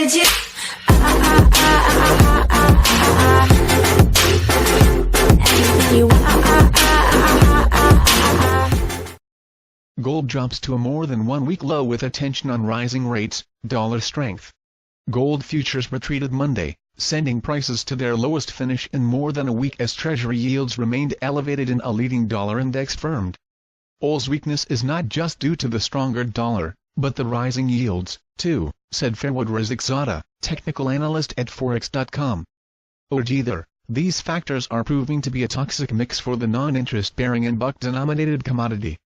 did you? Anything you want. Gold drops to a more than 1-week low with attention on rising rates, dollar strength. Gold futures retreated Monday, sending prices to their lowest finish in more than a week as Treasury yields remained elevated and a leading dollar index firmed. Oil's weakness is not just due to the stronger dollar, but the rising yields, too, said Fairwood Razakzada, technical analyst at Forex.com. Together, these factors are proving to be a toxic mix for the non-interest-bearing and buck-denominated commodity.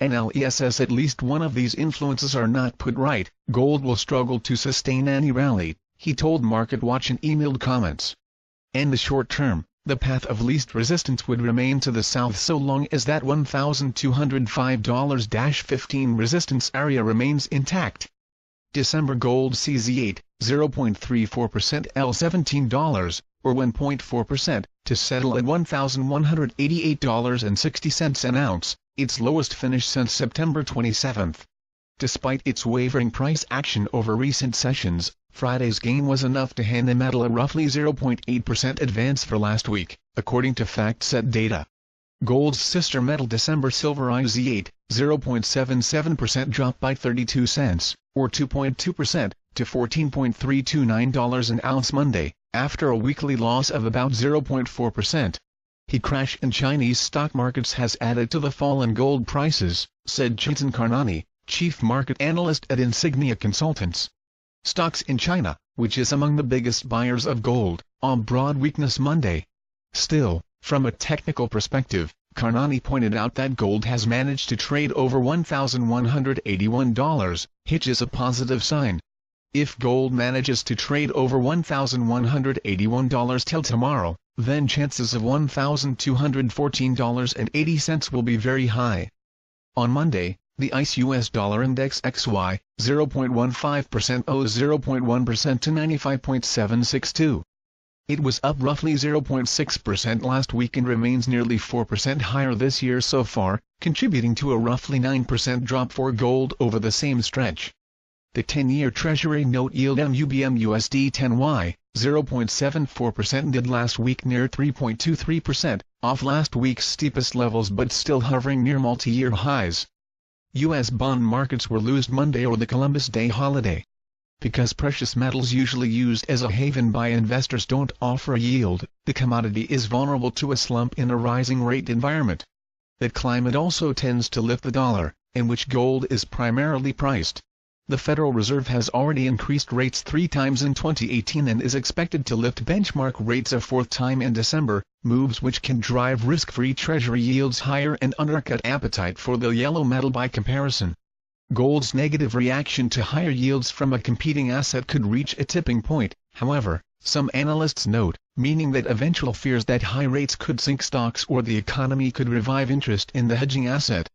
Unless at least one of these influences are not put right, gold will struggle to sustain any rally, he told MarketWatch in emailed comments. In the short term, the path of least resistance would remain to the south so long as that $1,205-15 resistance area remains intact. December gold CZ8, 0.34% L$17, or 1.4%, to settle at $1,188.60 an ounce, its lowest finish since September 27. Despite its wavering price action over recent sessions, Friday's gain was enough to hand the metal a roughly 0.8% advance for last week, according to FactSet data. Gold's sister metal December silver IZ8, 0.77% dropped by 32 cents, or 2.2%, to $14.329 an ounce Monday, after a weekly loss of about 0.4%. The crash in Chinese stock markets has added to the fall in gold prices, said Chetan Karnani, chief market analyst at Insignia Consultants. Stocks in China, which is among the biggest buyers of gold, saw broad weakness Monday. Still, from a technical perspective, Karnani pointed out that gold has managed to trade over $1,181, which is a positive sign. If gold manages to trade over $1,181 till tomorrow, then chances of $1,214.80 will be very high. On Monday, the ICE US dollar index XY, 0.15% owes 0.1% to 95.762. It was up roughly 0.6% last week and remains nearly 4% higher this year so far, contributing to a roughly 9% drop for gold over the same stretch. The 10-year Treasury note yield MUBM/USD 10Y, 0.74% did last week near 3.23%, off last week's steepest levels but still hovering near multi-year highs. U.S. bond markets were loosed Monday or the Columbus Day holiday. Because precious metals usually used as a haven by investors don't offer a yield, the commodity is vulnerable to a slump in a rising rate environment. That climate also tends to lift the dollar, in which gold is primarily priced. The Federal Reserve has already increased rates 3 times in 2018 and is expected to lift benchmark rates a 4th time in December, moves which can drive risk-free Treasury yields higher and undercut appetite for the yellow metal by comparison. Gold's negative reaction to higher yields from a competing asset could reach a tipping point, however, some analysts note, meaning that eventual fears that high rates could sink stocks or the economy could revive interest in the hedging asset.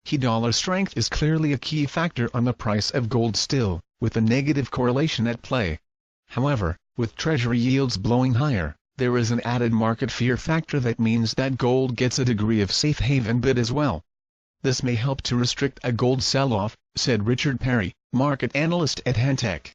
Dollar strength is clearly a key factor on the price of gold still, with a negative correlation at play. However, with Treasury yields blowing higher, there is an added market fear factor that means that gold gets a degree of safe haven bid as well. This may help to restrict a gold sell-off, said Richard Perry, market analyst at Hantech.